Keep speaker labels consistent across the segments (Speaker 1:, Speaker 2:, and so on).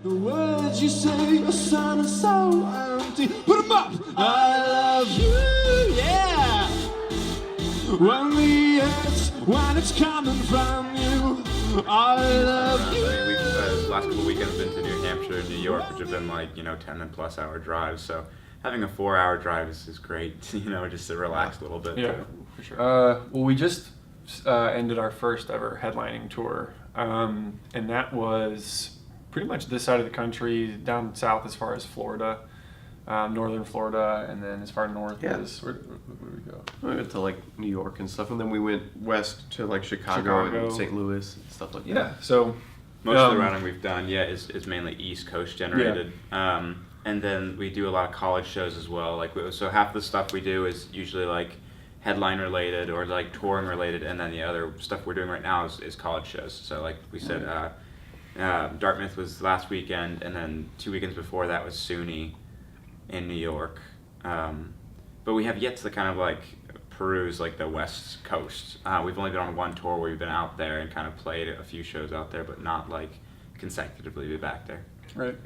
Speaker 1: The words you say are sounding so empty. Put 'em up! I love you, yeah! When it's coming from you, I love you.
Speaker 2: We've last couple weekends been to New Hampshire and New York, which have been like 10+ hour drives. So having a 4-hour drive is great. Just to relax a little bit.
Speaker 3: Yeah, for sure. Well, we just ended our first ever headlining tour, and that was pretty much this side of the country, down south as far as Florida, northern Florida, and then as far north as where did we go?
Speaker 4: We went to like New York and stuff, and then we went west to like Chicago. And St. Louis and stuff like that.
Speaker 3: Yeah, so
Speaker 2: most of the routing we've done, is mainly East Coast generated. Yeah. And then we do a lot of college shows as well. So half the stuff we do is usually like headline related or like touring related, and then the other stuff we're doing right now is college shows. So like we said, Dartmouth was last weekend, and then 2 weekends before that was SUNY in New York. But we have yet to kind of like peruse like the West Coast. We've only been on one tour where we've been out there and kind of played a few shows out there, but not like consecutively be back there.
Speaker 3: Right.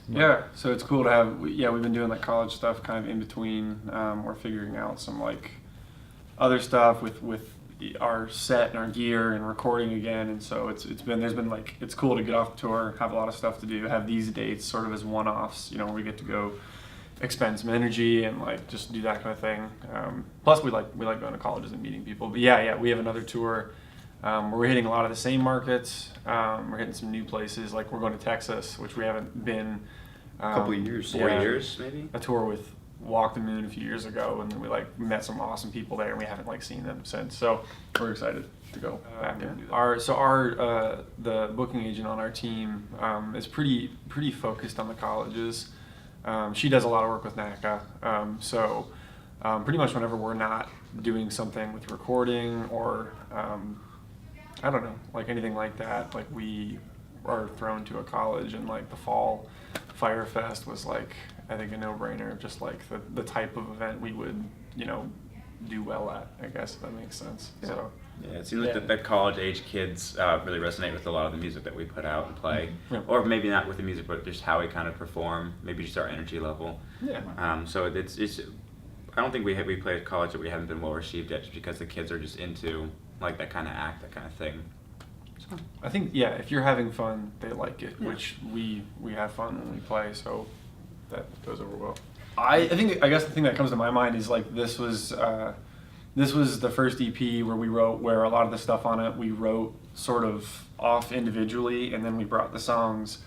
Speaker 3: Yeah. So it's cool to have. We've been doing like college stuff kind of in between. We're figuring out some like other stuff with our set and our gear and recording again, and so it's cool to get off the tour, have a lot of stuff to do, have these dates sort of as one-offs, where we get to go expend some energy and like just do that kind of thing. Plus we like going to colleges and meeting people. But we have another tour where we're hitting a lot of the same markets. We're hitting some new places, like we're going to Texas, which we haven't been
Speaker 4: a couple of years,
Speaker 2: 4 years maybe.
Speaker 3: A tour with Walk the Moon a few years ago, and then we met some awesome people there, and we haven't seen them since. So we're excited to go back and do that. The booking agent on our team is pretty focused on the colleges. She does a lot of work with NACA, so pretty much whenever we're not doing something with recording or I don't know, like anything like that, like we are thrown to a college, and like the fall Fire Fest was like, I think, a no-brainer, just like the type of event we would, do well at, I guess, if that makes sense.
Speaker 2: Yeah.
Speaker 3: So
Speaker 2: yeah, it seems like the college-age kids really resonate with a lot of the music that we put out and play, or maybe not with the music, but just how we kind of perform, maybe just our energy level.
Speaker 3: Yeah.
Speaker 2: So it's I don't think we play at college that we haven't been well received yet, just because the kids are just into like that kind of act, that kind of thing. So
Speaker 3: I think if you're having fun, they like it, which we have fun when we play, so that goes over well. I guess the thing that comes to my mind is like this was the first EP where a lot of the stuff on it we wrote sort of off individually, and then we brought the songs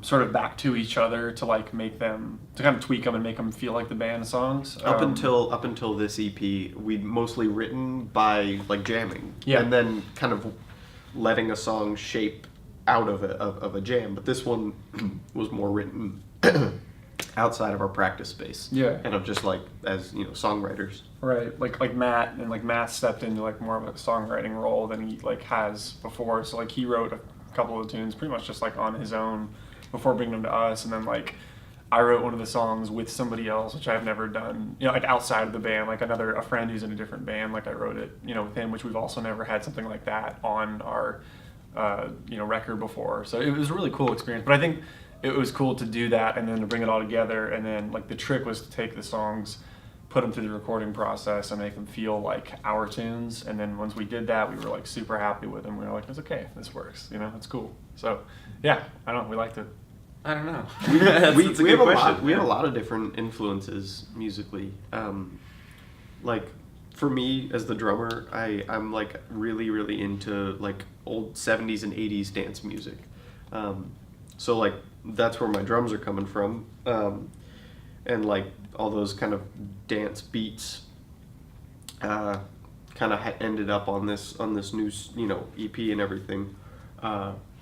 Speaker 3: sort of back to each other to like make them, to kind of tweak them and make them feel like the band songs.
Speaker 4: Up until this EP, we'd mostly written by like jamming, and then kind of letting a song shape out of a jam. But this one was more written outside of our practice space, and of just like as songwriters.
Speaker 3: Right, like Matt stepped into like more of a songwriting role than he like has before. So like he wrote a couple of tunes pretty much just like on his own before bringing them to us, and then like I wrote one of the songs with somebody else, which I've never done, like outside of the band, like a friend who's in a different band, like I wrote it, with him, which we've also never had something like that on our, record before. So it was a really cool experience, but I think it was cool to do that and then to bring it all together, and then like the trick was to take the songs, put them through the recording process and make them feel like our tunes, and then once we did that, we were like super happy with them. We were like, it's okay, this works, it's cool. So yeah, I don't know, we liked it.
Speaker 2: I don't know.
Speaker 4: We have a lot of different influences musically. Like for me as the drummer, I'm like really, really into like old 70s and 80s dance music. So like that's where my drums are coming from. And like all those kind of dance beats kind of ended up on this new EP and everything.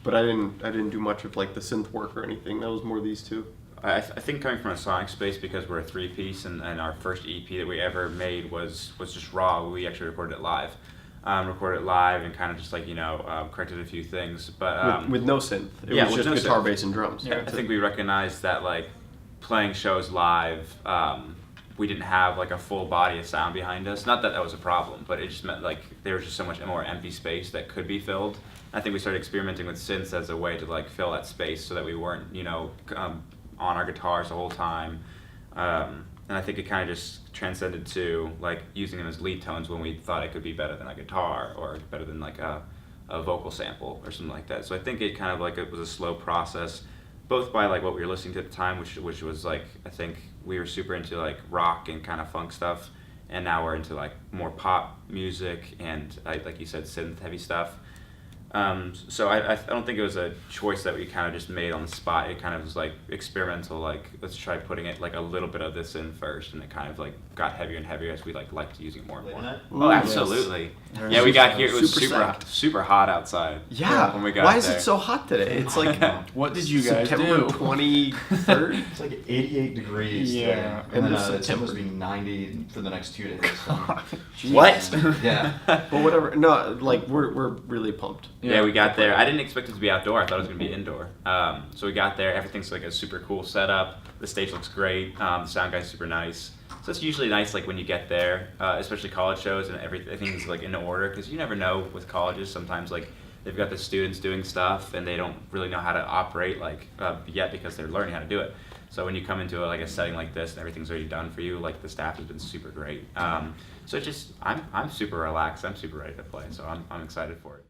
Speaker 4: But I didn't do much of like the synth work or anything. That was more these two.
Speaker 2: I think coming from a sonic space, because we're a 3-piece, and our first EP that we ever made was just raw. We actually recorded it live. And kind of just like corrected a few things, but
Speaker 4: with no synth. It was just guitar, bass, and drums.
Speaker 2: Yeah, I think we recognized that like playing shows live, we didn't have like a full body of sound behind us. Not that was a problem, but it just meant like there was just so much more empty space that could be filled. I think we started experimenting with synths as a way to like fill that space so that we weren't, on our guitars the whole time. And I think it kind of just transcended to like using them as lead tones when we thought it could be better than a guitar or better than like a vocal sample or something like that. So I think it kind of like it was a slow process, both by like what we were listening to at the time, which was like, I think we were super into like rock and kind of funk stuff, and now we're into like more pop music and like you said, synth heavy stuff. So I don't think it was a choice that we kind of just made on the spot. It kind of was like experimental, like let's try putting it like a little bit of this in first, and it kind of like got heavier and heavier as we liked using it more and more. Oh, absolutely.
Speaker 3: Yes.
Speaker 2: Yeah, we got here. It was
Speaker 4: Super
Speaker 2: super hot outside.
Speaker 4: Yeah.
Speaker 2: When we got
Speaker 4: Why is
Speaker 2: there.
Speaker 4: it so hot today? It's like
Speaker 3: What did you guys
Speaker 4: September
Speaker 3: do?
Speaker 4: 23rd.
Speaker 1: It's like 88 degrees.
Speaker 3: Yeah.
Speaker 1: There.
Speaker 4: And
Speaker 1: And
Speaker 4: it's
Speaker 1: then it's
Speaker 4: September.
Speaker 1: supposed to be 90 for the next 2 days. So.
Speaker 2: What?
Speaker 1: Yeah.
Speaker 4: But whatever. No, like we're really pumped.
Speaker 2: Yeah, we got there. I didn't expect it to be outdoor. I thought it was going to be indoor. So we got there. Everything's like a super cool setup. The stage looks great. The sound guy's super nice. So it's usually nice like when you get there, especially college shows and everything's like in order, because you never know with colleges. Sometimes like they've got the students doing stuff and they don't really know how to operate like yet because they're learning how to do it. So when you come into like a setting like this and everything's already done for you, like the staff has been super great. So it's just I'm super relaxed. I'm super ready to play. So I'm excited for it.